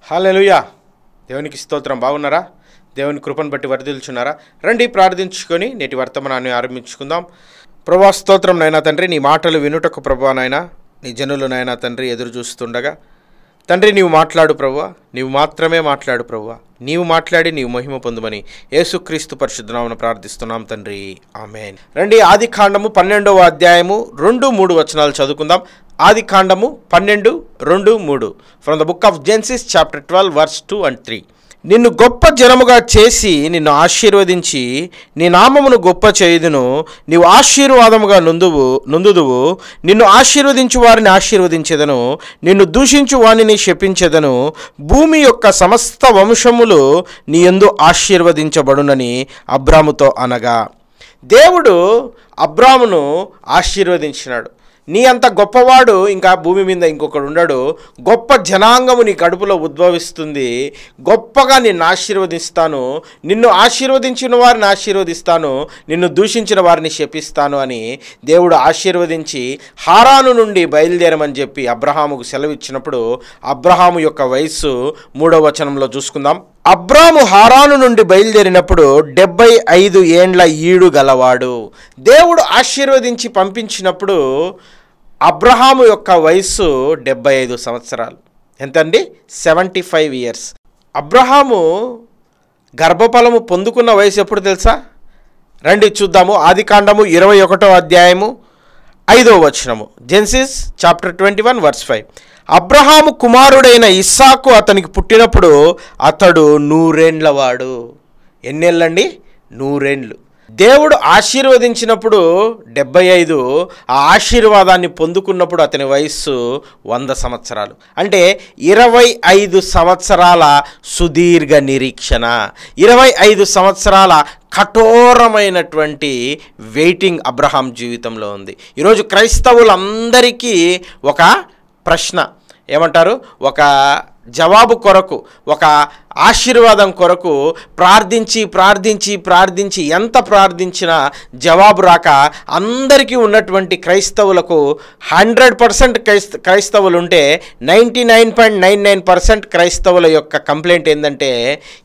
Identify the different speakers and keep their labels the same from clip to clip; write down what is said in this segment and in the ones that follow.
Speaker 1: హల్లెలూయా. దేవునికి స్తోత్రం. బాగున్నారా? దేవుని కృపను బట్టి వర్ధిల్చున్నారా? రండి ప్రార్థించుకొని నేటి వర్తమానాన్ని ఆరంభించుకుందాం. ప్రభువా స్తోత్రం నాయనా తండ్రి, నీ మాటలు వినుటకు ప్రభువా నాయనా, నీ జనులు నాయనా తండ్రి ఎదురు చూస్తుండగా తండ్రి నీవు మాట్లాడు ప్రభువా, నీవు మాత్రమే మాట్లాడు ప్రభువా, నీవు మాట్లాడి నీవు మహిమ పొందుమని యేసుక్రీస్తు పరిశుద్ధనామమున ప్రార్థిస్తున్నాం తండ్రి, ఆమేన్. రండి ఆదికాండము 12వ అధ్యాయము 2-3 వచనాలు చదువుకుందాం. ఆదికాండము 12:2-3 from the book of Genesis chapter 12 verse 2 and 3. నిన్ను గొప్ప జనముగా చేసి నిన్ను ఆశీర్వదించి నీ నామమును గొప్ప చేయుదును. నీవు ఆశీర్వాదముగా నుందుదువు. నిన్ను ఆశీర్వదించు వారిని ఆశీర్వదించెదను, నిన్ను దూషించు వారిని శపించెదను. భూమి యొక్క సమస్త వంశములు నీ యందు ఆశీర్వదించబడునని అబ్రాముతో అనగా, దేవుడు అబ్రామును ఆశీర్వదించినాడు. నీ అంత గొప్పవాడు ఇంకా భూమి మీద ఇంకొకడు ఉండడు. గొప్ప జనాంగము నీ కడుపులో ఉద్భవిస్తుంది. గొప్పగా నిన్ను ఆశీర్వదిస్తాను, నిన్ను ఆశీర్వదించిన వారిని ఆశీర్వదిస్తాను, నిన్ను దూషించిన వారిని శపిస్తాను అని దేవుడు ఆశీర్వదించి హారాను నుండి బయలుదేరమని చెప్పి అబ్రహాముకు సెలవిచ్చినప్పుడు అబ్రహాము యొక్క వయస్సు 3వ వచనంలో చూసుకుందాం. అబ్రాము హారాను నుండి బయలుదేరినప్పుడు 75 ఏండ్ల ఈడు గలవాడు. దేవుడు ఆశీర్వదించి పంపించినప్పుడు అబ్రహాము యొక్క వయస్సు 75 సంవత్సరాలు. ఎంతండి? 75 ఇయర్స్. అబ్రహాము గర్భఫలము పొందుకున్న వయసు ఎప్పుడు తెలుసా? రండి చూద్దాము. ఆదికాండము 21వ అధ్యాయము 5వ వచనము. Genesis chapter 21 verse 5. అబ్రహాము కుమారుడైన ఇస్సాకు అతనికి పుట్టినప్పుడు అతడు 100 ఏండ్లవాడు. ఎన్నేళ్ళండి? 100 ఏండ్లు. దేవుడు ఆశీర్వదించినప్పుడు 75, ఆ ఆశీర్వాదాన్ని పొందుకున్నప్పుడు అతని వయస్సు 100 సంవత్సరాలు. అంటే 25 సంవత్సరాల సుదీర్ఘ నిరీక్షణ, 25 సంవత్సరాల కఠోరమైనటువంటి వెయిటింగ్ అబ్రహాం జీవితంలో ఉంది. ఈరోజు క్రైస్తవులందరికీ ఒక ప్రశ్న, ఏమంటారు, ఒక జవాబు కొరకు, ఒక ఆశీర్వాదం కొరకు ప్రార్థించి ఎంత ప్రార్థించినా జవాబు రాక అందరికీ ఉన్నటువంటి క్రైస్తవులకు 100% క్రైస్తవులు ఉంటే 99.99% క్రైస్తవుల యొక్క కంప్లైంట్ ఏంటంటే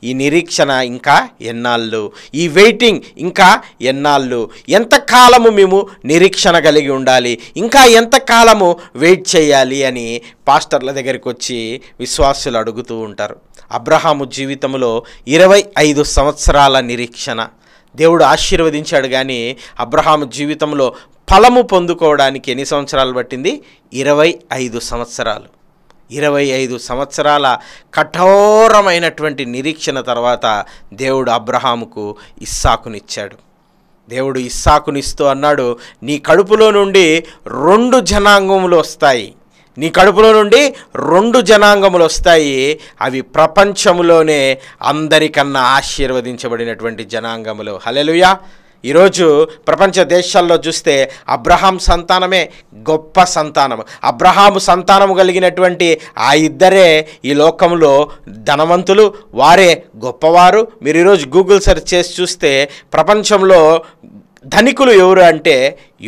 Speaker 1: ఈ నిరీక్షణ ఇంకా ఎన్నాళ్ళు, ఈ వెయిటింగ్ ఇంకా ఎన్నాళ్ళు, ఎంతకాలము మేము నిరీక్షణ కలిగి ఉండాలి, ఇంకా ఎంతకాలము వెయిట్ చేయాలి అని పాస్టర్ల దగ్గరికి వచ్చి విశ్వాసులు అడుగుతూ ఉంటారు. అబ్రహాము జీవితంలో 25 సంవత్సరాల నిరీక్షణ. దేవుడు ఆశీర్వదించాడు, కానీ అబ్రహాము జీవితంలో ఫలము పొందుకోవడానికి ఎన్ని సంవత్సరాలు పట్టింది? 25 సంవత్సరాలు. 25 సంవత్సరాల కఠోరమైనటువంటి నిరీక్షణ తర్వాత దేవుడు అబ్రహాముకు ఇస్సాకునిచ్చాడు. దేవుడు ఇస్సాకునిస్తూ అన్నాడు, నీ కడుపులో నుండి 2 జనాంగములు వస్తాయి, నీ కడుపులో నుండి 2 జనాంగములు వస్తాయి. అవి ప్రపంచంలోనే అందరికన్నా ఆశీర్వదించబడినటువంటి జనాంగములు. హల్లెలూయా. ఈరోజు ప్రపంచ దేశాల్లో చూస్తే అబ్రహాం సంతానమే గొప్ప సంతానం. అబ్రహాము సంతానము కలిగినటువంటి ఆ ఇద్దరే ఈ లోకంలో ధనవంతులు, వారే గొప్పవారు. మీరు ఈరోజు గూగుల్ సెర్చ్ చేసి చూస్తే ప్రపంచంలో ధనికులు ఎవరు అంటే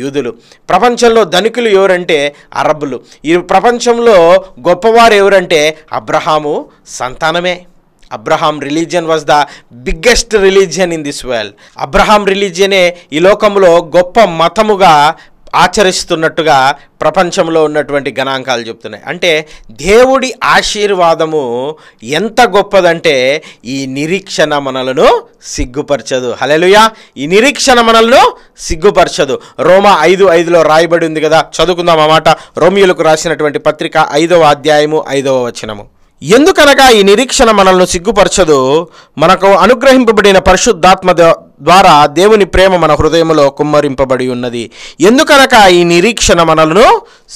Speaker 1: యూదులు, ప్రపంచంలో ధనికులు ఎవరంటే అరబ్బులు, ఈ ప్రపంచంలో గొప్పవారు ఎవరంటే అబ్రహాము సంతానమే. Abraham religion was the biggest religion in this world. Abraham రిలీజియనే ఈ లోకంలో గొప్ప మతముగా ఆచరిస్తున్నట్టుగా ప్రపంచంలో ఉన్నటువంటి గణాంకాలు చెప్తున్నాయి. అంటే దేవుడి ఆశీర్వాదము ఎంత గొప్పదంటే ఈ నిరీక్షణ మనలను సిగ్గుపరచదు. హల్లెలూయా. ఈ నిరీక్షణ మనలను సిగ్గుపరచదు. రోమా 5:5లో రాయబడి ఉంది కదా, చదువుకుందాం ఆ మాట. రోమియోలకు రాసినటువంటి పత్రిక 5వ అధ్యాయము 5వ వచనము. ఎందుకనగా ఈ నిరీక్షణ మనల్ని సిగ్గుపరచదు, మనకు అనుగ్రహింపబడిన పరిశుద్ధాత్మ ద్వారా దేవుని ప్రేమ మన హృదయంలో కుమ్మరింపబడి ఉన్నది. ఎందుకనగా ఈ నిరీక్షణ మనలను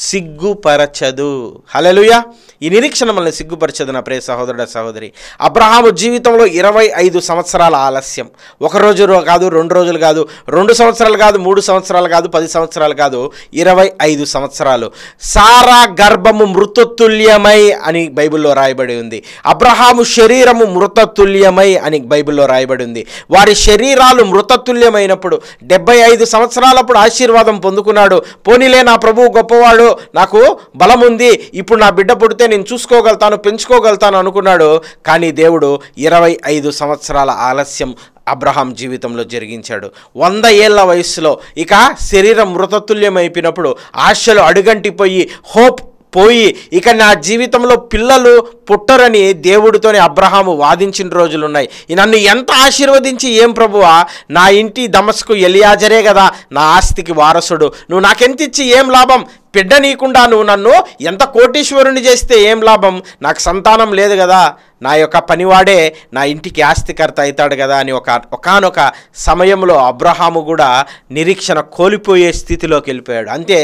Speaker 1: సిగ్గుపరచదు. హల్లెలూయా. ఈ నిరీక్షణ మనల్ని సిగ్గుపరచదు నా ప్రియ సహోదరుడ సహోదరి. అబ్రహాము జీవితంలో 25 సంవత్సరాల ఆలస్యం. 1 రోజు కాదు, 2 రోజులు కాదు, 2 సంవత్సరాలు కాదు, 3 సంవత్సరాలు కాదు, 10 సంవత్సరాలు కాదు, 25 సంవత్సరాలు. సారా గర్భము మృతుతుల్యమై అని బైబిల్లో రాయబడి ఉంది. అబ్రహాము శరీరము మృతతుల్యమై అని బైబిల్లో రాయబడి ఉంది. వారి శరీరాలు మృతతుల్యమైనప్పుడు 75 సంవత్సరాలప్పుడు ఆశీర్వాదం పొందుకున్నాడు. పోనీలే, నా ప్రభువు గొప్పవాడు, నాకు బలం ఉంది, ఇప్పుడు నా బిడ్డ పుడితే నేను చూసుకోగలుగుతాను, పెంచుకోగలుగుతాను అనుకున్నాడు. కానీ దేవుడు 25 సంవత్సరాల ఆలస్యం అబ్రహాం జీవితంలో జరిగించాడు. 100 ఏళ్ల వయసులో ఇక శరీరం మృతతుల్యమైపోయినప్పుడు ఆశలు అడుగంటిపోయి, హోప్ పోయి, ఇక నా జీవితంలో పిల్లలు పుట్టరని దేవుడితోనే అబ్రహాము వాదించిన రోజులున్నాయి. నన్ను ఎంత ఆశీర్వదించి ఏం ప్రభువా, నా ఇంటి దమస్కు ఎలియాజరే కదా నా ఆస్తికి వారసుడు, నువ్వు నాకెంత ఇచ్చి ఏం లాభం, బిడ్డ నీకుండా నువ్వు నన్ను ఎంత కోటీశ్వరుని చేస్తే ఏం లాభం, నాకు సంతానం లేదు కదా, నా యొక్క పనివాడే నా ఇంటికి ఆస్తికర్త అవుతాడు కదా అని ఒకానొక సమయంలో అబ్రహాము కూడా నిరీక్షణ కోల్పోయే స్థితిలోకి వెళ్ళిపోయాడు. అంతే,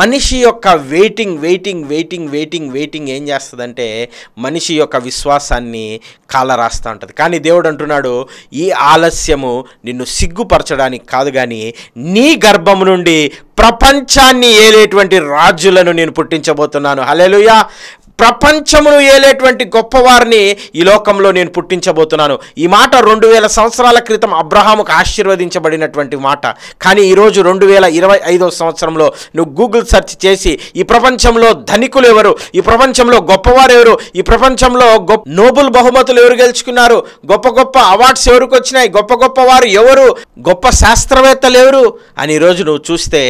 Speaker 1: మనిషి యొక్క వెయిటింగ్ ఏం చేస్తుందంటే మనిషి యొక్క విశ్వాసాన్ని కాలరాస్తూ ఉంటుంది. కానీ దేవుడు అంటున్నాడు, ఈ ఆలస్యము నిన్ను సిగ్గుపరచడానికి కాదు, కానీ నీ గర్భము నుండి ప్రపంచాన్ని ఏలేటువంటి రాజులను నేను పుట్టించబోతున్నాను. హల్లెలూయా. ప్రపంచమును ఏలేటువంటి గొప్పవారిని ఈ లోకంలో నేను పుట్టించబోతున్నాను. ఈ మాట 2000 సంవత్సరాల క్రితం అబ్రహాముకు ఆశీర్వదించబడినటువంటి మాట. కానీ ఈరోజు 2025వ సంవత్సరంలో నువ్వు గూగుల్ సెర్చ్ చేసి ఈ ప్రపంచంలో ధనికులు ఎవరు, ఈ ప్రపంచంలో గొప్పవారు ఎవరు, ఈ ప్రపంచంలో నోబెల్ బహుమతులు ఎవరు గెలుచుకున్నారు, గొప్ప అవార్డ్స్ ఎవరికి వచ్చినాయి, గొప్ప వారు ఎవరు, గొప్ప శాస్త్రవేత్తలు ఎవరు అని ఈరోజు నువ్వు చూస్తే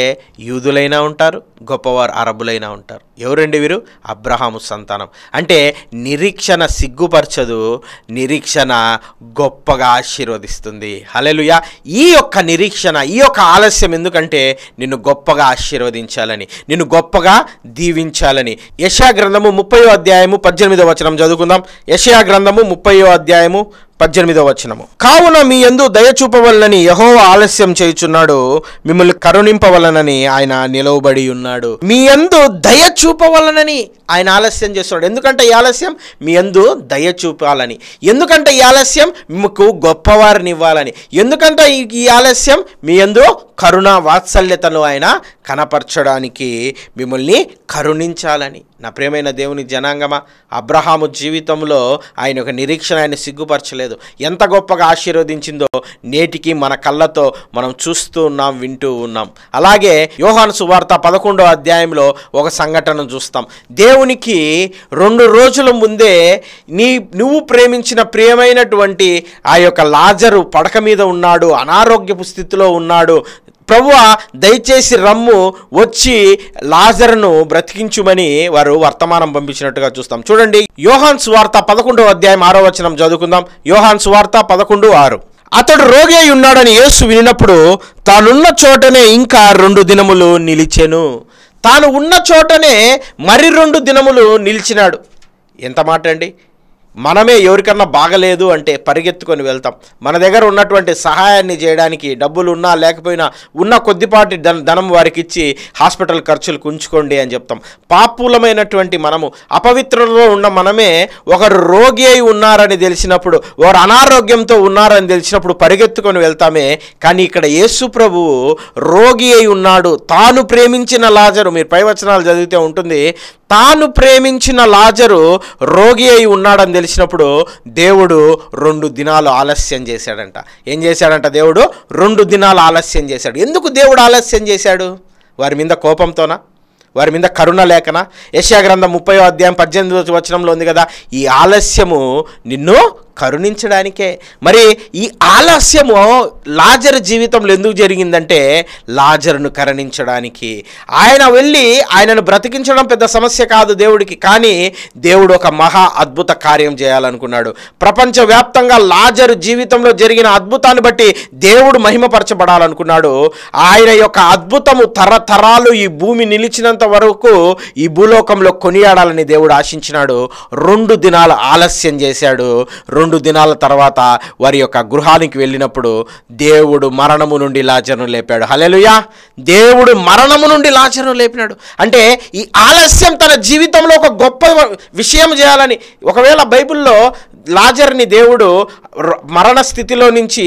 Speaker 1: యూదులైనా ఉంటారు, గొప్పవారు అరబులైనా ఉంటారు. ఎవరండి వీరు? అబ్రహాము సంతానం. అంటే నిరీక్షణ సిగ్గుపరచదు, నిరీక్షణ గొప్పగా ఆశీర్వదిస్తుంది. హల్లెలూయా. ఈ యొక్క నిరీక్షణ, ఈ యొక్క ఆలస్యం ఎందుకంటే నిన్ను గొప్పగా ఆశీర్వదించాలని, నిన్ను గొప్పగా దీవించాలని. యెషయా గ్రంథము 30వ అధ్యాయము 18వ వచనం చదువుకుందాం. యెషయా గ్రంథము 30వ అధ్యాయము 18వ వచనము. కావున మీ యందు దయ చూపవలనని యెహోవా ఆలస్యం చేయుచున్నాడు, మిమ్మల్ని కరుణింపవలనని ఆయన నిలవబడి ఉన్నాడు. మీ యందు దయ చూపవలనని ఆయన ఆలస్యం చేస్తున్నాడు. ఎందుకంటే ఈ ఆలస్యం మీ యందు దయ చూపాలని, ఎందుకంటే ఈ ఆలస్యం మీకు గొప్పవారిని ఇవ్వాలని, ఎందుకంటే ఈ ఆలస్యం మీ యందు కరుణ వాత్సల్యతను ఆయన కనపరచడానికి, మిమ్మల్ని కరుణించాలని. నా ప్రియమైన దేవుని జనాంగమా, అబ్రహాము జీవితంలో ఆయన ఒక నిరీక్షణ ఆయన సిగ్గుపరచలేదు. ఎంత గొప్పగా ఆశీర్వదించిందో నేటికి మన కళ్ళతో మనం చూస్తూ ఉన్నాం, వింటూ ఉన్నాం. అలాగే యోహాను సువార్త 11వ అధ్యాయంలో ఒక సంఘటన చూస్తాం. దేవునికి 2 రోజుల ముందే నువ్వు ప్రేమించిన ప్రియమైనటువంటి ఆ యొక్క లాజరు పడక మీద ఉన్నాడు, అనారోగ్యపు స్థితిలో ఉన్నాడు, ప్రభువా దయచేసి రమ్ము, వచ్చి లాజరును బ్రతికించుమని వారు వర్తమానం పంపించినట్టుగా చూస్తాం. చూడండి, యోహాను సువార్త 11వ అధ్యాయం 6వ వచనం చదువుకుందాం. యోహాను సువార్త 11:6. అతడు రోగి అయి ఉన్నాడని యేసు వినినప్పుడు తానున్న చోటనే ఇంకా 2 దినములు నిలిచెను. తాను ఉన్న చోటనే మరి 2 దినములు నిలిచినాడు. ఎంత మాట అండి! మనమే ఎవరికన్నా బాగలేదు అంటే పరిగెత్తుకొని వెళ్తాం. మన దగ్గర ఉన్నటువంటి సహాయాన్ని చేయడానికి డబ్బులు ఉన్నా లేకపోయినా ఉన్న కొద్దిపాటి ధనం వారికి ఇచ్చి హాస్పిటల్ ఖర్చులకు ఉంచుకోండి అని చెప్తాం. పాపులమైనటువంటి మనము, అపవిత్రలో ఉన్న మనమే ఒకరు రోగి అయి ఉన్నారని తెలిసినప్పుడు, వారు అనారోగ్యంతో ఉన్నారని తెలిసినప్పుడు పరిగెత్తుకొని వెళ్తామే. కానీ ఇక్కడ యేసు ప్రభువు రోగి అయి ఉన్నాడు. తాను ప్రేమించిన లాజరు, మీరు పై వచనాలు చదివితే ఉంటుంది, తాను ప్రేమించిన లాజరు రోగి అయి ఉన్నాడని తెలిసినప్పుడు దేవుడు 2 దినాలు ఆలస్యం చేశాడంట. ఏం చేశాడంట? దేవుడు 2 దినాలు ఆలస్యం చేశాడు. ఎందుకు దేవుడు ఆలస్యం చేశాడు? వారి మీద కోపంతోనా? వారి మీద కరుణ లేకనా? యెషయా గ్రంథం 30వ అధ్యాయం 18వ వచనంలో ఉంది కదా, ఈ ఆలస్యము నిన్ను కరుణించడానికే. మరి ఈ ఆలస్యము లాజరు జీవితంలో ఎందుకు జరిగిందంటే లాజరును కరుణించడానికి. ఆయన వెళ్ళి ఆయనను బ్రతికించడం పెద్ద సమస్య కాదు దేవుడికి, కానీ దేవుడు ఒక మహా అద్భుత కార్యం చేయాలనుకున్నాడు. ప్రపంచవ్యాప్తంగా లాజరు జీవితంలో జరిగిన అద్భుతాన్ని బట్టి దేవుడు మహిమపరచబడాలనుకున్నాడు. ఆయన యొక్క అద్భుతము తరతరాలు ఈ భూమి నిలిచినంత వరకు ఈ భూలోకంలో కొనియాడాలని దేవుడు ఆశించినాడు. 2 దినాలు ఆలస్యం చేశాడు. 2 దినాల తర్వాత వారి యొక్క గృహానికి వెళ్ళినప్పుడు దేవుడు మరణము నుండి లాజరును లేపాడు. హల్లెలూయా! దేవుడు మరణము నుండి లాజరును లేపినాడు. అంటే ఈ ఆలస్యం తన జీవితంలో ఒక గొప్ప విషయం చేయాలని. ఒకవేళ బైబిల్లో లాజర్ని దేవుడు మరణ స్థితిలో నుంచి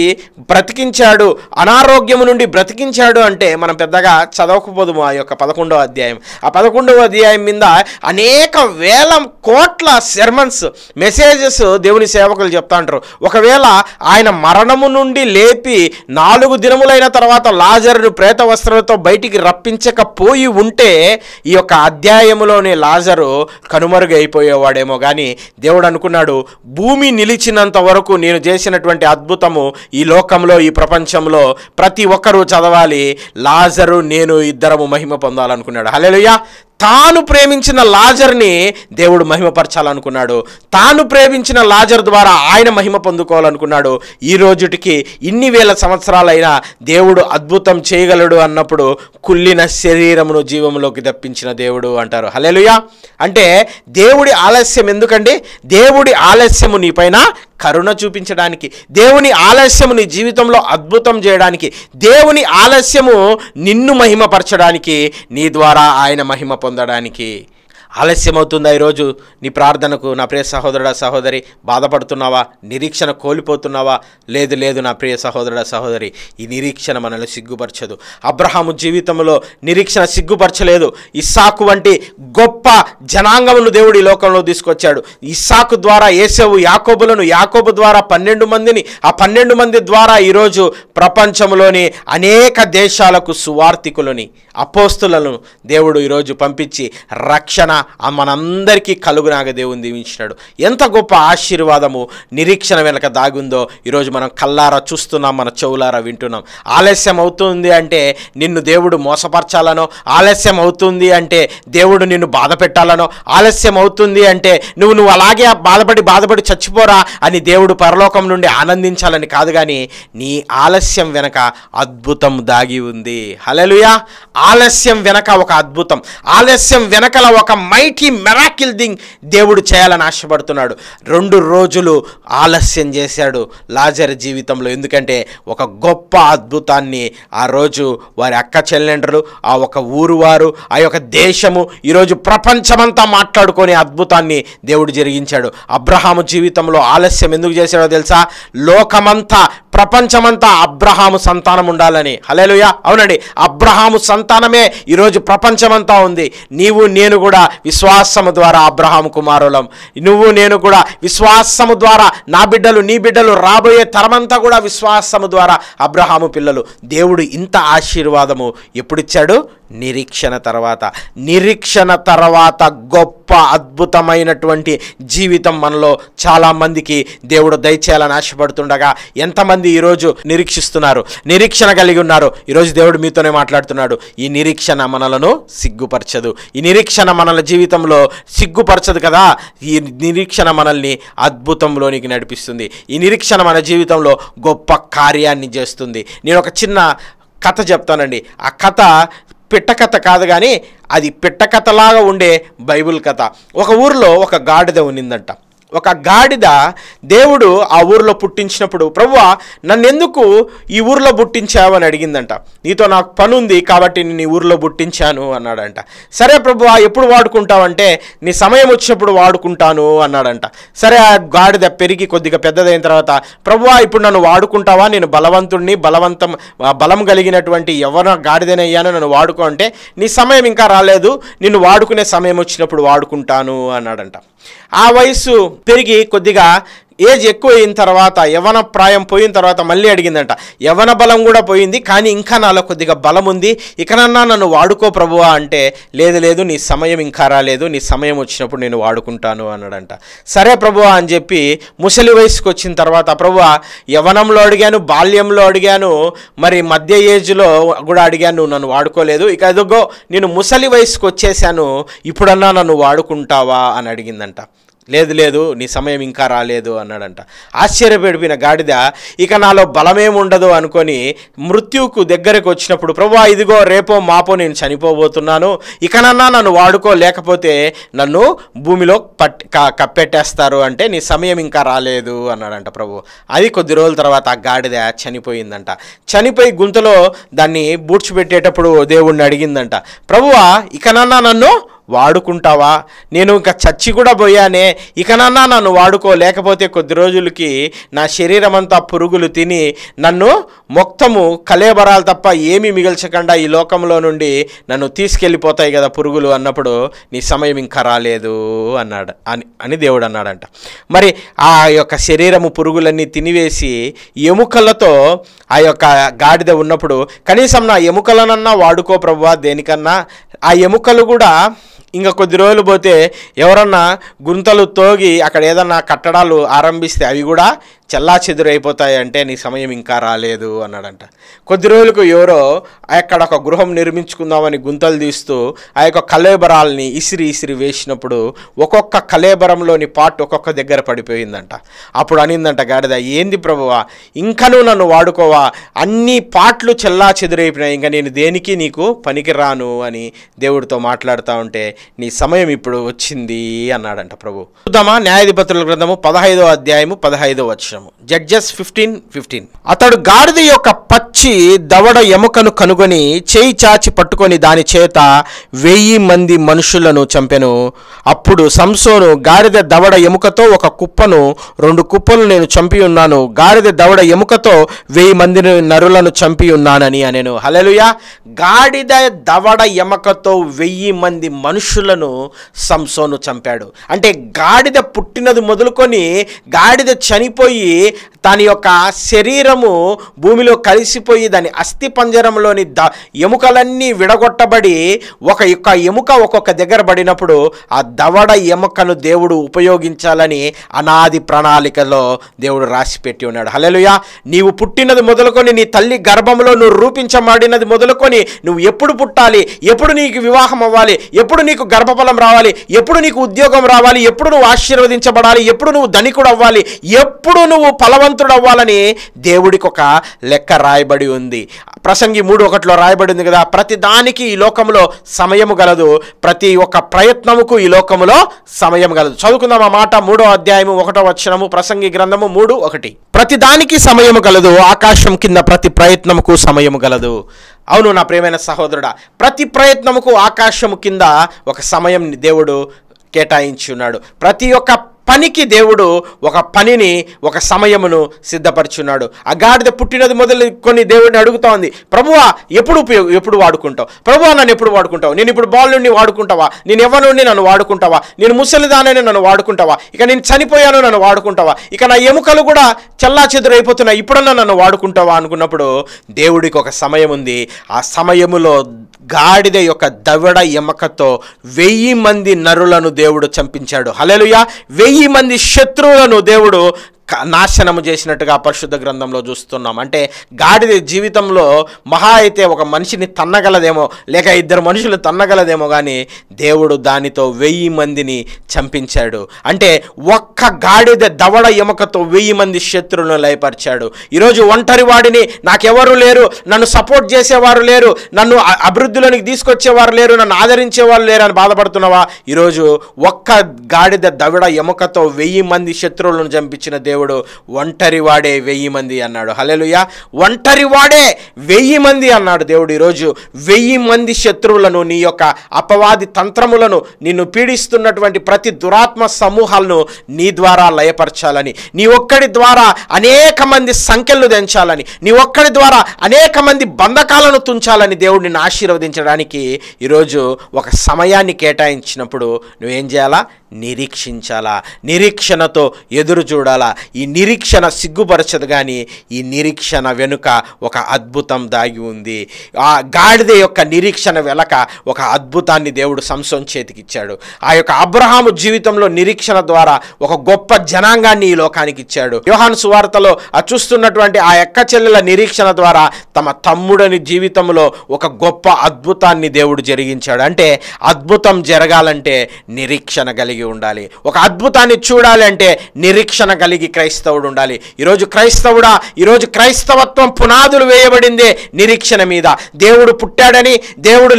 Speaker 1: బ్రతికించాడు, అనారోగ్యము నుండి బ్రతికించాడు అంటే మనం పెద్దగా చదవకపోదుము ఆ యొక్క 11వ అధ్యాయం. ఆ 11వ అధ్యాయం మీద అనేక వేల కోట్ల సెర్మన్స్ మెసేజెస్ దేవుని సేవకులు చెప్తా ఉంటారు. ఒకవేళ ఆయన మరణము నుండి లేపి 4 దినములైన తర్వాత లాజరును ప్రేత వస్త్రాలతో బయటికి రప్పించకపోయి ఉంటే ఈ యొక్క అధ్యాయములోని లాజరు కనుమరుగైపోయేవాడేమో. కానీ దేవుడు అనుకున్నాడు, భూమి నిలిచినంత వరకు నేను చేసినటువంటి అద్భుతము ఈ లోకంలో, ఈ ప్రపంచంలో ప్రతి ఒక్కరూ చదవాలి, లాజరు నేను ఇద్దరము మహిమ పొందాలనుకున్నాడు. హల్లెలూయా. తాను ప్రేమించిన లాజర్ని దేవుడు మహిమపరచాలనుకున్నాడు. తాను ప్రేమించిన లాజర్ ద్వారా ఆయన మహిమ పొందుకోవాలనుకున్నాడు. ఈ రోజుటికి ఇన్ని వేల సంవత్సరాలైనా దేవుడు అద్భుతం చేయగలడు అన్నప్పుడు కుళ్ళిన శరీరమును జీవంలోకి తప్పించిన దేవుడు అంటారు. హల్లెలూయా. అంటే దేవుడి ఆలస్యం ఎందుకండి? దేవుడి ఆలస్యము నీపైన కరుణ చూపించడానికి, దేవుని ఆలస్యము నీ జీవితంలో అద్భుతం చేయడానికి, దేవుని ఆలస్యము నిన్ను మహిమపరచడానికి, నీ ద్వారా ఆయన మహిమ పొందడానికి. ఆలస్యం అవుతుందా ఈరోజు నీ ప్రార్థనకు? నా ప్రియ సహోదరుడా సహోదరి, బాధపడుతున్నావా? నిరీక్షణ కోల్పోతున్నావా? లేదు లేదు నా ప్రియ సహోదరుడా సహోదరి, ఈ నిరీక్షణ మనల్ని సిగ్గుపరచదు. అబ్రహాము జీవితంలో నిరీక్షణ సిగ్గుపరచలేదు. ఇస్సాకు వంటి గొప్ప జనాంగమును దేవుడు ఈ లోకంలో తీసుకొచ్చాడు. ఇస్సాకు ద్వారా ఏసేవు యాకోబులను, యాకోబు ద్వారా 12 మందిని, ఆ 12 మంది ద్వారా ఈరోజు ప్రపంచంలోని అనేక దేశాలకు సువార్థికులని, అపోస్తులను దేవుడు ఈరోజు పంపించి రక్షణ మనందరికీ కలుగునాగా దేవుని దీవించినాడు. ఎంత గొప్ప ఆశీర్వాదము నిరీక్షణ వెనక దాగుందో ఈరోజు మనం కల్లారా చూస్తున్నాం, మన చెవులారా వింటున్నాం. ఆలస్యం అవుతుంది అంటే నిన్ను దేవుడు మోసపరచాలనో, ఆలస్యం అవుతుంది అంటే దేవుడు నిన్ను బాధ పెట్టాలనో, ఆలస్యం అవుతుంది అంటే నువ్వు అలాగే బాధపడి చచ్చిపోరా అని దేవుడు పరలోకం నుండి ఆనందించాలని కాదు. కానీ నీ ఆలస్యం వెనక అద్భుతం దాగి ఉంది. హల్లెలూయా. ఆలస్యం వెనక ఒక అద్భుతం, ఆలస్యం వెనకల ఒక మైటీ మెరాకిల్ థింగ్ దేవుడు చేయాలని ఆశపడుతున్నాడు. 2 రోజులు ఆలస్యం చేశాడు లాజరు జీవితంలో. ఎందుకంటే ఒక గొప్ప అద్భుతాన్ని ఆ రోజు వారి అక్క చెల్లెండ్రులు, ఆ ఒక ఊరు వారు, ఆ యొక్క దేశము ఈరోజు ప్రపంచమంతా మాట్లాడుకునే అద్భుతాన్ని దేవుడు జరిగించాడు. అబ్రహాము జీవితంలో ఆలస్యం ఎందుకు చేశాడో తెలుసా? లోకమంతా, ప్రపంచమంతా అబ్రహాము సంతానం ఉండాలని. హల్లెలూయా. అవునండి, అబ్రహాము సంతానమే ఈరోజు ప్రపంచమంతా ఉంది. నీవు నేను కూడా విశ్వాసము ద్వారా అబ్రహాము కుమారులం. నువ్వు నేను కూడా విశ్వాసము ద్వారా, నా బిడ్డలు, నీ బిడ్డలు, రాబోయే తరమంతా కూడా విశ్వాసము ద్వారా అబ్రహాము పిల్లలు. దేవుడు ఇంత ఆశీర్వాదము ఎప్పుడిచ్చాడు? నిరీక్షణ తర్వాత. నిరీక్షణ తర్వాత గొప్ప అద్భుతమైనటువంటి జీవితం మనలో చాలామందికి దేవుడు దయచేయాలని ఆశపడుతుండగా ఎంతమంది ఈరోజు నిరీక్షిస్తున్నారు, నిరీక్షణ కలిగి ఉన్నారు? ఈరోజు దేవుడు మీతోనే మాట్లాడుతున్నాడు. ఈ నిరీక్షణ మనలను సిగ్గుపరచదు. ఈ నిరీక్షణ మనల జీవితంలో సిగ్గుపరచదు కదా. ఈ నిరీక్షణ మనల్ని అద్భుతంలోనికి నడిపిస్తుంది. ఈ నిరీక్షణ మన జీవితంలో గొప్ప కార్యాన్ని చేస్తుంది. నేను ఒక చిన్న కథ చెప్తానండి. ఆ కథ పిట్ట కథ కాదు, కానీ అది పిట్ట కథలాగా ఉండే బైబిల్ కథ. ఒక ఊరిలో ఒక గాడిద ఉన్నిందంట. ఒక గాడిద దేవుడు ఆ ఊరిలో పుట్టించినప్పుడు, ప్రభువా నన్నెందుకు ఈ ఊరిలో పుట్టించావు అని అడిగిందంట. నీతో నాకు పని ఉంది కాబట్టి నేను ఈ ఊరిలో పుట్టించాను అన్నాడంట. సరే ప్రభువా ఎప్పుడు వాడుకుంటావంటే నీ సమయం వచ్చినప్పుడు వాడుకుంటాను అన్నాడంట. సరే ఆ గాడిద పెరిగి కొద్దిగా పెద్దదైన తర్వాత, ప్రభువా ఇప్పుడు నన్ను వాడుకుంటావా? నేను బలవంతుడిని, బలం కలిగినటువంటి ఎవరి గాడిదనయ్యాను, నన్ను వాడుకో అంటే, నీ సమయం ఇంకా రాలేదు, నిన్ను వాడుకునే సమయం వచ్చినప్పుడు వాడుకుంటాను అన్నాడంట. ఆ వయసు పెరిగి కొద్దిగా ఏజ్ ఎక్కువ అయిన తర్వాత, యవ్వన ప్రాయం పోయిన తర్వాత మళ్ళీ అడిగిందంట. యవ్వన బలం కూడా పోయింది, కానీ ఇంకా నాలో కొద్దిగా బలం ఉంది, ఇకనన్నా నన్ను వాడుకో ప్రభువా అంటే, లేదు లేదు నీ సమయం ఇంకా రాలేదు, నీ సమయం వచ్చినప్పుడు నేను వాడుకుంటాను అన్నాడంట. సరే ప్రభువా అని చెప్పి ముసలి వయసుకు వచ్చిన తర్వాత, ప్రభువా యవ్వనంలో అడిగాను, బాల్యంలో అడిగాను, మరి మధ్య ఏజ్లో కూడా అడిగాను, నువ్వు నన్ను వాడుకోలేదు, ఇక ఎదుగో నేను ముసలి వయసుకు వచ్చేసాను, ఇప్పుడన్నా నన్ను వాడుకుంటావా అని అడిగిందంట. లేదు లేదు నీ సమయం ఇంకా రాలేదు అన్నాడంట. ఆశ్చర్యపడిపోయిన గాడిద ఇక నాలో బలమేముండదు అనుకొని మృత్యువుకు దగ్గరకు వచ్చినప్పుడు, ప్రభువా ఇదిగో రేపో మాపో నేను చనిపోబోతున్నాను, ఇకనన్నా నన్ను వాడుకో, లేకపోతే నన్ను భూమిలో కప్పెట్టేస్తారు అంటే, నీ సమయం ఇంకా రాలేదు అన్నాడంట ప్రభు. అది కొద్ది రోజుల తర్వాత ఆ గాడిద చనిపోయిందంట. చనిపోయి గుంతలో దాన్ని బూడ్చిపెట్టేటప్పుడు దేవుడిని అడిగిందంట, ప్రభువా ఇకనన్నా నన్ను వాడుకుంటావా? నేను ఇంకా చచ్చి కూడా పోయానే, ఇకనన్నా నన్ను వాడుకో, లేకపోతే కొద్ది రోజులకి నా శరీరం అంతా పురుగులు తిని నన్ను మొత్తము కళేబరాలు తప్ప ఏమీ మిగల్చకుండా ఈ లోకంలో నుండి నన్ను తీసుకెళ్ళిపోతాయి కదా పురుగులు అన్నప్పుడు నీ సమయం ఇంకా రాలేదు అన్నాడు అని దేవుడు అన్నాడంట. మరి ఆ యొక్క శరీరము పురుగులన్నీ తినివేసి ఎముకలతో ఆ యొక్క గాడిద ఉన్నప్పుడు కనీసం నా ఎముకలనన్నా వాడుకో ప్రభువా, దేనికన్నా. ఆ ఎముకలు కూడా ఇంకా కొద్ది రోజులు పోతే ఎవరన్నా గుంతలు తోగి అక్కడ ఏదన్నా కట్టడాలు ఆరంభిస్తే అవి కూడా చెల్లా చెదురైపోతాయి, అంటే నీ సమయం ఇంకా రాలేదు అన్నాడంట. కొద్ది రోజులకు ఎవరో అక్కడ ఒక గృహం నిర్మించుకుందామని గుంతలు తీస్తూ ఆ యొక్క కళేబరాల్ని ఇసిరి వేసినప్పుడు ఒక్కొక్క కళేబరంలోని పార్ట్ ఒక్కొక్క దగ్గర పడిపోయిందంట. అప్పుడు అనిందంట గాడిద, ఏంది ప్రభువా, ఇంకనూ నన్ను వాడుకోవా, అన్ని పార్ట్లు చెల్లా చెదురైపోయినాయి, ఇంకా నేను దేనికి నీకు పనికి రాను అని దేవుడితో మాట్లాడుతూ ఉంటే నీ సమయం ఇప్పుడు వచ్చింది అన్నాడంట ప్రభు. చూద్దామా న్యాయాధిపతుల గ్రంథము 15వ అధ్యాయము 15వ వచనం. జడ్జెస్ 15:15. అతడు గాడిద యొక్క పచ్చి దవడ ఎముకను కనుగొని చేయి చాచి పట్టుకొని దాని చేత 1000 మంది మనుషులను చంపెను. అప్పుడు సంసోను, గాడిద దవడ ఎముకతో ఒక కుప్పను, 2 కుప్పలు నేను చంపి ఉన్నాను, గాడిద దవడ ఎముకతో 1000 మంది నరులను చంపి ఉన్నానని అనెను. హల్లెలూయా. గాడిద దవడ ఎముకతో 1000 మంది మనుషులను సంసోను చంపాడు. అంటే గాడిద పుట్టినది మొదలుకొని గాడిద చనిపోయి దాని యొక్క శరీరము భూమిలో కలిసిపోయి దాని అస్థి పంజరంలోని ఎముకలన్నీ విడగొట్టబడి ఒక ఎముక ఒక్కొక్క దగ్గర పడినప్పుడు ఆ దవడ ఎముకను దేవుడు ఉపయోగించాలని అనాది ప్రణాళికలో దేవుడు రాసిపెట్టి ఉన్నాడు. హల్లెలూయా. నీవు పుట్టినది మొదలుకొని నీ తల్లి గర్భంలో నువ్వు రూపించబడినది మొదలుకొని నువ్వు ఎప్పుడు పుట్టాలి, ఎప్పుడు నీకు వివాహం అవ్వాలి, ఎప్పుడు నీకు గర్భఫలం రావాలి, ఎప్పుడు నీకు ఉద్యోగం రావాలి, ఎప్పుడు నువ్వు ఆశీర్వదించబడాలి, ఎప్పుడు నువ్వు ధనికుడు అవ్వాలి, ఎప్పుడు నువ్వు ఫలవంతుడు అవ్వాలని దేవుడికి ఒక లెక్క రాయబడి ఉంది. ప్రసంగి 3:1 రాయబడి ఉంది కదా, ప్రతి దానికి ఈ లోకంలో సమయము గలదు, ప్రతి ఒక్క ప్రయత్నముకు ఈ లోకములో సమయం గలదు. చదువుకుందాం ఆ మాట. 3వ అధ్యాయము 1వ వచనము, ప్రసంగి గ్రంథము 3:1. ప్రతి దానికి సమయము గలదు, ఆకాశం కింద ప్రతి ప్రయత్నముకు సమయము గలదు. అవును నా ప్రియమైన సహోదరుడా, ప్రతి ప్రయత్నముకు ఆకాశము కింద ఒక సమయం దేవుడు కేటాయించి ఉన్నాడు. ప్రతి ఒక్క పనికి దేవుడు ఒక పనిని, ఒక సమయమును సిద్ధపరచున్నాడు. ఆ గాడిద పుట్టినది మొదలుకొని దేవుడిని అడుగుతా ఉంది, ప్రభువా ఎప్పుడు వాడుకుంటావు, ప్రభువా నన్ను ఎప్పుడు వాడుకుంటావు, నేను ఇప్పుడు బాలుని వాడుకుంటావా, నేను యవ్వనుడిని నన్ను వాడుకుంటావా, నేను ముసలిదానని నన్ను వాడుకుంటావా, ఇక నేను చనిపోయాను నన్ను వాడుకుంటావా, ఇక నా ఎముకలు కూడా చెల్లా చెదురైపోతున్నాయి, ఇప్పుడన్నా నన్ను వాడుకుంటావా అనుకున్నప్పుడు దేవుడికి ఒక సమయం ఉంది. ఆ సమయములో గాడిద యొక్క దవడ ఎముకతో 1000 మంది నరులను దేవుడు చంపించాడు. హల్లెలూయా. 1000 మంది శత్రువులను దేవుడు నాశనము చేసినట్టుగా పరిశుద్ధ గ్రంథంలో చూస్తున్నాం. అంటే గాడిద జీవితంలో మహా అయితే ఒక మనిషిని తన్నగలదేమో, లేక 2 మనుషులు తన్నగలదేమో, కానీ దేవుడు దానితో 1000 మందిని చంపించాడు. అంటే ఒక్క గాడిద దవడ ఎముకతో 1000 మంది శత్రువులను లయపరిచాడు. ఈరోజు ఒంటరి వాడిని, నాకెవరు లేరు, నన్ను సపోర్ట్ చేసేవారు లేరు, నన్ను అభివృద్ధిలోనికి తీసుకొచ్చేవారు లేరు, నన్ను ఆదరించేవారు లేరు అని బాధపడుతున్నావా? ఈరోజు ఒక్క గాడిద దవడ ఎముకతో 1000 మంది శత్రువులను చంపించిన దేవుడు ఒంటరి వాడే 1000 మంది అన్నాడు. హల్లెలూయా. ఒంటరి వాడే 1000 మంది అన్నాడు దేవుడు. ఈరోజు 1000 మంది శత్రువులను, నీ యొక్క అపవాది తంత్రములను, నిన్ను పీడిస్తున్నటువంటి ప్రతి దురాత్మ సమూహాలను నీ ద్వారా లయపరచాలని, నీ ఒక్కడి ద్వారా అనేక మంది సంఖ్యలు తెంచాలని, నీ ఒక్కడి ద్వారా అనేక మంది బంధకాలను తుంచాలని దేవుడు నిన్ను ఆశీర్వదించడానికి ఈరోజు ఒక సమయాన్ని కేటాయించినప్పుడు నువ్వేం చేయాలా? నిరీక్షించాలా, నిరీక్షణతో ఎదురు చూడాలా. ఈ నిరీక్షణ సిగ్గుపరచదు, కానీ ఈ నిరీక్షణ వెనుక ఒక అద్భుతం దాగి ఉంది. ఆ గాడిద యొక్క నిరీక్షణ వెనక ఒక అద్భుతాన్ని దేవుడు సంసోను చేతికిచ్చాడు. ఆ యొక్క అబ్రహాము జీవితంలో నిరీక్షణ ద్వారా ఒక గొప్ప జనాంగాన్ని ఈ లోకానికి ఇచ్చాడు. యోహాను సువార్తలో చూస్తున్నటువంటి ఆ యొక్క చెల్లెల నిరీక్షణ ద్వారా తమ తమ్ముడని జీవితంలో ఒక గొప్ప అద్భుతాన్ని దేవుడు జరిగించాడు. అంటే అద్భుతం జరగాలంటే నిరీక్షణ కలిగి ఉండాలి. ఒక అద్భుతాన్ని చూడాలి అంటే నిరీక్షణ కలిగి క్రైస్తవుడు ఉండాలి. ఈరోజు క్రైస్తవుడా, ఈరోజు క్రైస్తవత్వం పునాదులు వేయబడిందే నిరీక్షణ మీద. దేవుడు పుట్టాడని, దేవుడు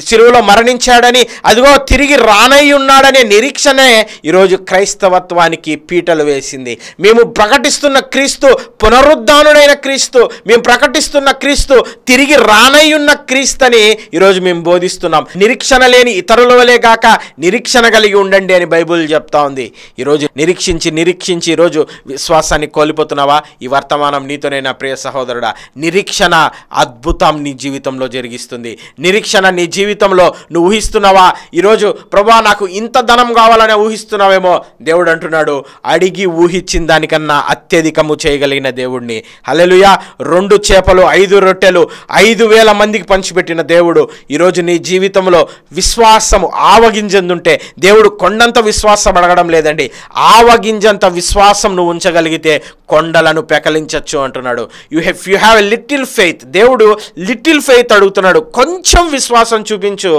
Speaker 1: శిలువలో మరణించాడని, అదిగో తిరిగి రానై ఉన్నాడనే నిరీక్షణే ఈరోజు క్రైస్తవత్వానికి పీటలు వేసింది. మేము ప్రకటిస్తున్న క్రీస్తు పునరుద్ధానుడైన క్రీస్తు, మేము ప్రకటిస్తున్న క్రీస్తు తిరిగి రానై ఉన్న క్రీస్తుని ఈరోజు మేము బోధిస్తున్నాం. నిరీక్షణ లేని ఇతరుల వలే గాక నిరీక్షణ కలిగి ఉండండి అని బైబిల్ చెప్తా ఉంది. ఈరోజు నిరీక్షించి ఈరోజు విశ్వాసాన్ని కోల్పోతున్నావా? ఈ వర్తమానం నీతోనే నా ప్రియ సహోదరుడా. నిరీక్షణ అద్భుతం నీ జీవితంలో జరిగిస్తుంది. నిరీక్షణ నీ జీవితంలో నువ్వు ఊహిస్తున్నావా? ఈరోజు ప్రభువా నాకు ఇంత ధనం కావాలని ఊహిస్తున్నావేమో. దేవుడు అంటున్నాడు, అడిగి ఊహించిన దానికన్నా అత్యధికము చేయగలిగిన దేవుడిని. హల్లెలూయా. 2 చేపలు 5 రొట్టెలు 5,000 మందికి పంచిపెట్టిన దేవుడు ఈరోజు నీ జీవితంలో విశ్వాసము ఆవగింజందుంటే, దేవుడు కొండంత విశ్వాసం అడగడం లేదండి, ఆవగింజంత విశ్వాసం నువ్వు ఉంచగలిగితే కొండలను పెకలించచ్చు అంటున్నాడు. You have a little faith. దేవుడు లిటిల్ ఫెయిత్ అడుగుతున్నాడు. కొంచెం విశ్వాసం చూపించు,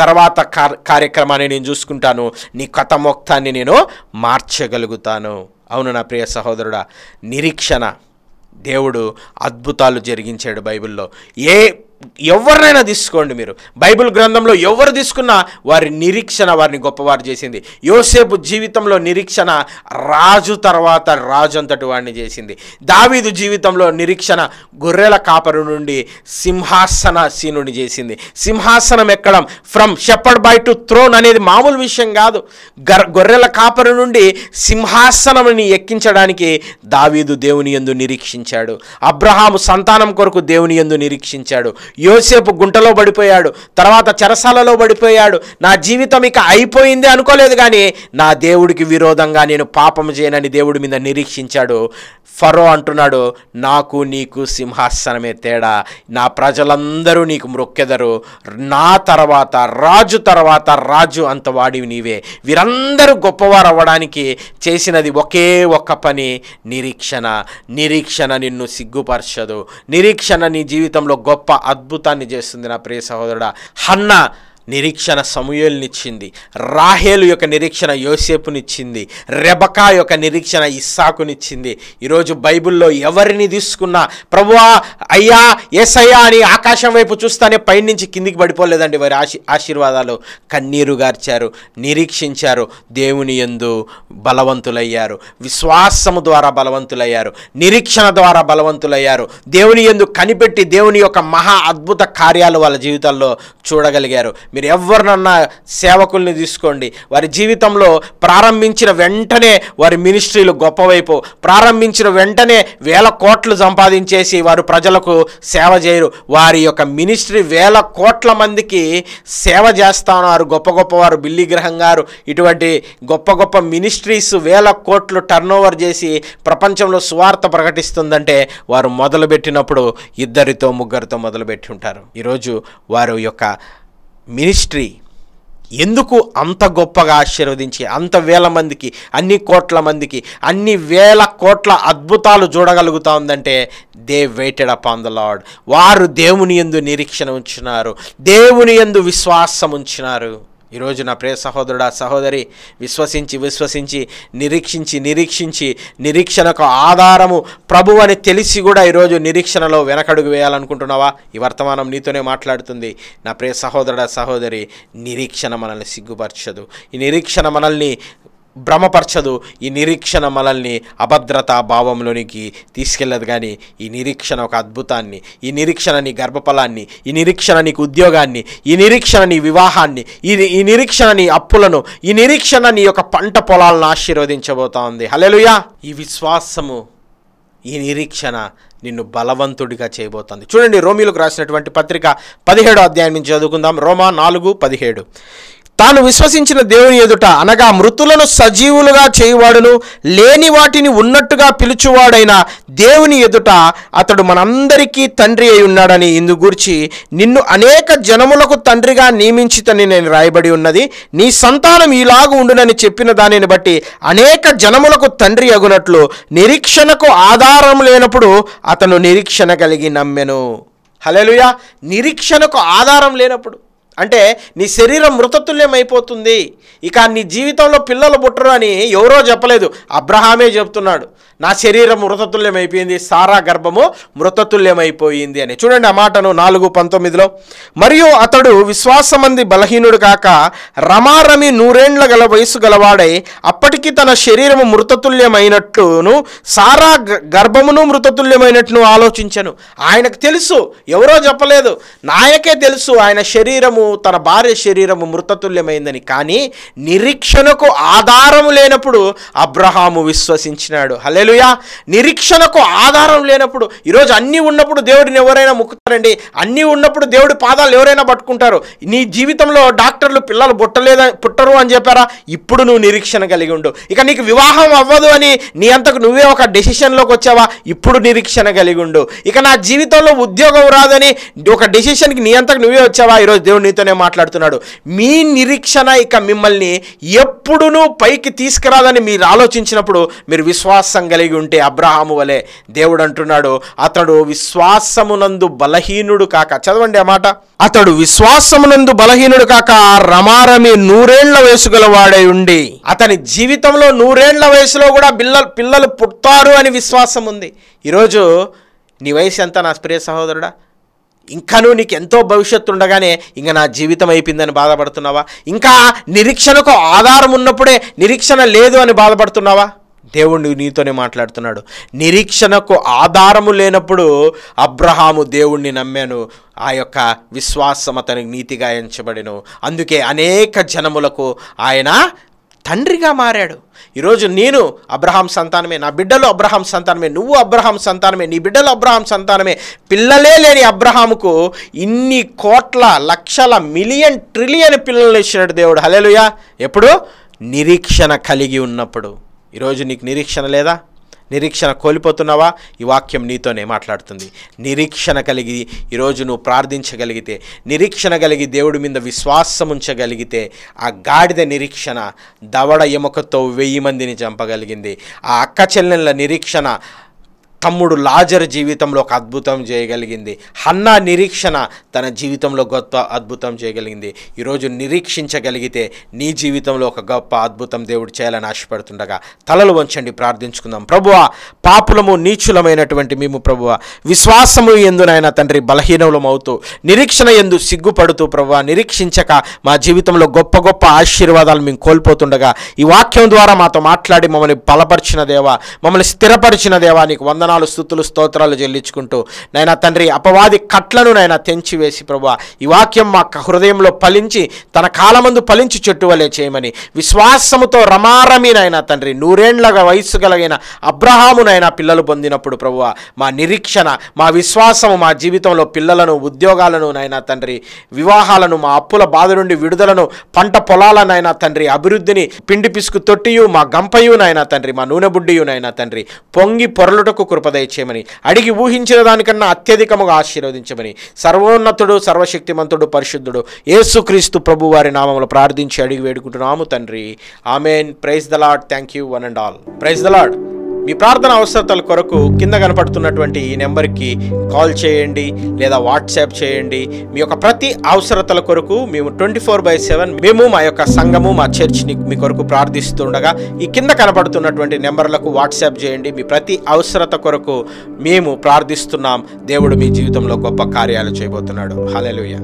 Speaker 1: తర్వాత కార్యక్రమాన్ని నేను చూసుకుంటాను, నీ కథ మొత్తాన్ని నేను మార్చగలుగుతాను. అవును నా ప్రియ సహోదరుడా, నిరీక్షణ. దేవుడు అద్భుతాలు జరిగించాడు బైబిల్లో. ఎవరినైనా తీసుకోండి, మీరు బైబిల్ గ్రంథంలో ఎవరు తీసుకున్నా వారి నిరీక్షణ వారిని గొప్పవారు చేసింది. యోసేపు జీవితంలో నిరీక్షణ రాజు తర్వాత రాజు అంతటి వాడిని చేసింది. దావీదు జీవితంలో నిరీక్షణ గొర్రెల కాపరు నుండి సింహాసనసీనుని చేసింది. సింహాసనం ఎక్కడం, from shepherd boy to throne అనేది మామూలు విషయం కాదు. గొర్రెల కాపరు నుండి సింహాసనంని ఎక్కించడానికి దావీదు దేవుని యందు నిరీక్షించాడు. అబ్రహాము సంతానం కొరకు దేవుని యందు నిరీక్షించాడు. యోసేపు గుంటలో పడిపోయాడు, తర్వాత చెరసాలలో పడిపోయాడు. నా జీవితం ఇక అయిపోయింది అనుకోలేదు, కానీ నా దేవుడికి విరోధంగా నేను పాపం చేయనని దేవుడి మీద నిరీక్షించాడు. ఫరో అంటున్నాడు, నాకు నీకు సింహాసనమే తేడా, నా ప్రజలందరూ నీకు మ్రొక్కెదరు, నా తర్వాత రాజు అంత వాడివి నీవే. వీరందరూ గొప్పవారు అవ్వడానికి చేసినది ఒకే ఒక్క పని, నిరీక్షణ నిన్ను సిగ్గుపరచదు. నిరీక్షణ నీ జీవితంలో గొప్ప అద్భుతాన్ని చేస్తుంది నా ప్రియ సహోదరుడా. హన్నా నిరీక్షణ సమూయేలునిచ్చింది. రాహేలు యొక్క నిరీక్షణ యోసేపునిచ్చింది. రెబకా యొక్క నిరీక్షణ ఇస్సాకునిచ్చింది. ఈరోజు బైబిల్లో ఎవరిని తీసుకున్నా ప్రభువా అయ్యా యేసయ్యా అని ఆకాశం వైపు చూస్తానే పైనుంచి కిందికి పడిపోలేదండి వారి ఆశీర్వాదాలు. కన్నీరు గార్చారు, నిరీక్షించారు, దేవుని యందు బలవంతులయ్యారు, విశ్వాసము ద్వారా బలవంతులయ్యారు, నిరీక్షణ ద్వారా బలవంతులయ్యారు, దేవుని యందు కనిపెట్టి దేవుని యొక్క మహా అద్భుత కార్యాలు వాళ్ళ జీవితాల్లో చూడగలిగారు. మీరు ఎవరినన్నా సేవకుల్ని తీసుకోండి, వారి జీవితంలో ప్రారంభించిన వెంటనే వారి మినిస్ట్రీలు గొప్పవైపు, ప్రారంభించిన వెంటనే 1,000 కోట్లు సంపాదించేసి వారు ప్రజలకు సేవ చేయరు. వారి యొక్క మినిస్ట్రీ 1,000 కోట్ల మందికి సేవ చేస్తా ఉన్నారు. గొప్పవారు బిల్లీ గ్రహం గారు ఇటువంటి గొప్ప మినిస్ట్రీస్ 1,000 కోట్లు టర్న్ ఓవర్ చేసి ప్రపంచంలో సువార్త ప్రకటిస్తుందంటే వారు మొదలుపెట్టినప్పుడు 2 3 మొదలుపెట్టి ఉంటారు. ఈరోజు వారి యొక్క మినిస్ట్రీ ఎందుకు అంత గొప్పగా ఆశీర్వదించి అంత 1,000 మందికి, అన్ని కోట్ల మందికి, అన్ని 1,000 కోట్ల అద్భుతాలు చూడగలుగుతా ఉందంటే they weighted upon the lord. వారు దేవుని యందు నిరీక్షణ ఉంచినారు, దేవుని యందు విశ్వాసం ఉంచినారు. ఈరోజు నా ప్రియ సహోదరుడా సహోదరి, విశ్వసించి నిరీక్షించి నిరీక్షణకు ఆధారము ప్రభు అని తెలిసి కూడా ఈరోజు నిరీక్షణలో వెనకడుగు వేయాలనుకుంటున్నావా? ఈ వర్తమానం నీతోనే మాట్లాడుతుంది నా ప్రియ సహోదరుడా సహోదరి. నిరీక్షణ మనల్ని సిగ్గుపరచదు, ఈ నిరీక్షణ మనల్ని భ్రమపరచదు, ఈ నిరీక్షణ మనల్ని అభద్రతా భావంలోనికి తీసుకెళ్ళదు. కానీ ఈ నిరీక్షణ ఒక అద్భుతాన్ని, ఈ నిరీక్షణ నీ గర్భఫలాన్ని, ఈ నిరీక్షణ నీకు ఉద్యోగాన్ని, ఈ నిరీక్షణ నీ వివాహాన్ని, ఈ నిరీక్షణ నీ అప్పులను, ఈ నిరీక్షణ నీ యొక్క పంట పొలాలను ఆశీర్వదించబోతా ఉంది. హల్లెలూయా. ఈ విశ్వాసము, ఈ నిరీక్షణ నిన్ను బలవంతుడిగా చేయబోతుంది. చూడండి, రోమీలకు రాసినటువంటి పత్రిక 17వ అధ్యాయం నుంచి చదువుకుందాం. రోమా 4:17. తాను విశ్వసించిన దేవుని ఎదుట, అనగా మృతులను సజీవులుగా చేయువాడును లేని వాటిని ఉన్నట్టుగా పిలుచువాడైన దేవుని ఎదుట అతడు మనందరికీ తండ్రి అయి ఉన్నాడని ఇందు గూర్చి నిన్ను అనేక జనములకు తండ్రిగా నియమించితని నేను రాయబడి ఉన్నది. నీ సంతానం ఇలాగు ఉండునని చెప్పిన దానిని బట్టి అనేక జనములకు తండ్రి అగునట్లు నిరీక్షణకు ఆధారం లేనప్పుడు అతను నిరీక్షణ కలిగి నమ్మెను. హల్లెలూయా. నిరీక్షణకు ఆధారం లేనప్పుడు అంటే నీ శరీరం మృతతుల్యం అయిపోతుంది, ఇక నీ జీవితంలో పిల్లలు పుట్టరు అని ఎవరో చెప్పలేదు, అబ్రహామే చెప్తున్నాడు. నా శరీరం మృతతుల్యం అయిపోయింది, సారా గర్భము మృతతుల్యం అయిపోయింది అని. చూడండి ఆ మాటను 4:19లో, మరియు అతడు విశ్వాసమంది బలహీనుడు కాక రమారమి 100 ఏండ్ల గల వయసు గలవాడై అప్పటికి తన శరీరము మృతతుల్యమైనట్లును సారా గర్భమును మృతతుల్యమైనట్లు ఆలోచించను. ఆయనకు తెలుసు, ఎవరో చెప్పలేదు, నాయకే తెలుసు ఆయన శరీరము, తన భార్య శరీరము మృతతుల్యమైందని. కానీ నిరీక్షణకు ఆధారము లేనప్పుడు అబ్రహాము విశ్వసించినాడు. హల్లెలూయా. నిరీక్షణకు ఆధారం లేనప్పుడు, ఈరోజు అన్నీ ఉన్నప్పుడు దేవుడిని ఎవరైనా ముక్కుతారండి, అన్నీ ఉన్నప్పుడు దేవుడి పాదాలు ఎవరైనా పట్టుకుంటారు. నీ జీవితంలో డాక్టర్లు పిల్లలు పుట్టరు అని చెప్పారా? ఇప్పుడు నువ్వు నిరీక్షణ కలిగి ఉండు. ఇక నీకు వివాహం అవ్వదు అని నీ అంతకు నువ్వే ఒక డెసిషన్లోకి వచ్చావా? ఇప్పుడు నిరీక్షణ కలిగి ఉండు. ఇక నా జీవితంలో ఉద్యోగం రాదని ఒక డెసిషన్కి నీ అంతకు నువ్వే వచ్చావా? ఈరోజు దేవుడు నీతోనే మాట్లాడుతున్నాడు. మీ నిరీక్షణ ఇక మిమ్మల్ని ఎప్పుడునూ పైకి తీసుకురాదని మీరు ఆలోచించినప్పుడు మీరు విశ్వాసం కలిగి ఉంటే అబ్రహాము వలె దేవుడు అంటున్నాడు, అతడు విశ్వాసమునందు బలహీనుడు కాక, చదవండి ఆ మాట, అతడు విశ్వాసమునందు బలహీనుడు కాక రమారమి 100 ఏండ్ల వయసు గలవాడై ఉండి, అతని జీవితంలో 100 ఏండ్ల వయసులో కూడా పిల్లలు పుడతారు అని విశ్వాసం ఉంది. ఈరోజు నీ వయసు ఎంత నా ప్రియ సహోదరుడా? ఇంకాను నీకు ఎంతో భవిష్యత్తు ఉండగానే ఇంకా నా జీవితం అయిపోయిందని బాధపడుతున్నావా? ఇంకా నిరీక్షణకు ఆధారం ఉన్నప్పుడే నిరీక్షణ లేదు అని బాధపడుతున్నావా? దేవుడు నీతోనే మాట్లాడుతున్నాడు. నిరీక్షణకు ఆధారము లేనప్పుడు అబ్రహాము దేవుణ్ణి నమ్మాను, ఆ యొక్క విశ్వాసం అతనికి నీతిగా ఎంచబడెను. అందుకే అనేక జనములకు ఆయన తండ్రిగా మారాడు. ఈరోజు నేను అబ్రహాం సంతానమే, నా బిడ్డలు అబ్రహాం సంతానమే, నువ్వు అబ్రహాం సంతానమే, నీ బిడ్డలు అబ్రహాం సంతానమే. పిల్లలే లేని అబ్రహాముకు ఇన్ని కోట్ల లక్షల మిలియన్ ట్రిలియన్ పిల్లలు ఇచ్చినాడు దేవుడు. హల్లెలూయా. ఎప్పుడు? నిరీక్షణ కలిగి ఉన్నప్పుడు. ఈరోజు నీకు నిరీక్షణ లేదా? నిరీక్షణ కోల్పోతున్నావా? ఈ వాక్యం నీతోనే మాట్లాడుతుంది. నిరీక్షణ కలిగి ఈరోజు నువ్వు ప్రార్థించగలిగితే, నిరీక్షణ కలిగి దేవుడి మీద విశ్వాసం ఉంచగలిగితే, ఆ గాడిద నిరీక్షణ దవడ ఎముకతో 1000 మందిని చంపగలిగింది. ఆ అక్క చెల్లెళ్ళ నిరీక్షణ తమ్ముడు లాజరు జీవితంలో ఒక అద్భుతం చేయగలిగింది. హన్నా నిరీక్షణ తన జీవితంలో గొప్ప అద్భుతం చేయగలిగింది. ఈరోజు నిరీక్షించగలిగితే నీ జీవితంలో ఒక గొప్ప అద్భుతం దేవుడు చేయాలని ఆశపడుతుండగా తలలు వంచండి, ప్రార్థించుకుందాం. ప్రభువా, పాపులము నీచులమైనటువంటి మేము ప్రభువా, విశ్వాసము యందునైనా తండ్రి బలహీనములమవుతూ, నిరీక్షణ యందు సిగ్గుపడుతూ ప్రభువా, నిరీక్షించక మా జీవితంలో గొప్ప గొప్ప ఆశీర్వాదాలు మేము కోల్పోతుండగా ఈ వాక్యం ద్వారా మాతో మాట్లాడి మమ్మల్ని బలపరిచిన దేవా, మమ్మల్ని స్థిరపరిచిన దేవా, నీకు వందనాలు, స్తుతులు, స్తోత్రాలు చెల్లించుకుంటూ నైనా తండ్రి అపవాది కట్లను నైనా తెంచివేసి ప్రభువా, ఈ వాక్యం మా హృదయంలో ఫలించి తన కాలమందు ఫలించి చెట్టు వలె చేయమని విశ్వాసముతో రమారమీనైనా తండ్రి 100 ఏండ్ల వయసు కలిగిన అబ్రహామునైనా పిల్లలు పొందినప్పుడు ప్రభువా, మా నిరీక్షణ, మా విశ్వాసము, మా జీవితంలో పిల్లలను, ఉద్యోగాలను నైనా తండ్రి, వివాహాలను, మా అప్పుల బాధ నుండి విడుదలను, పంట పొలాలనైనా తండ్రి, అభివృద్ధిని, పిండి పిసుకు తొట్టియు, మా గంపయునైనా తండ్రి, మా నూనె బుడ్డియునైనా తండ్రి, పొంగి పొరలుటకు కృపదయచేయమని, అడిగి ఊహించిన దానికన్నా అత్యధికముగా ఆశీర్వదించమని సర్వోన్నతుడు, సర్వశక్తిమంతుడు, పరిశుద్ధుడు యేసుక్రీస్తు ప్రభు వారి నామములో ప్రార్థించి అడిగి వేడుకుంటున్నాము తండ్రి. Amen. Praise the Lord. Thank you one and all. Praise the Lord. మీ ప్రార్థన అవసరతల కొరకు కింద కనపడుతున్నటువంటి ఈ నెంబర్కి కాల్ చేయండి లేదా వాట్సాప్ చేయండి. మీ యొక్క ప్రతి అవసరతల కొరకు మేము 24/7 మేము మా యొక్క సంఘము, మా చర్చ్ని మీ కొరకు ప్రార్థిస్తుండగా ఈ కింద కనపడుతున్నటువంటి నెంబర్లకు వాట్సాప్ చేయండి. మీ ప్రతి అవసరత కొరకు మేము ప్రార్థిస్తున్నాం. దేవుడు మీ జీవితంలో గొప్ప కార్యాలు చేయబోతున్నాడు. హల్లెలూయా.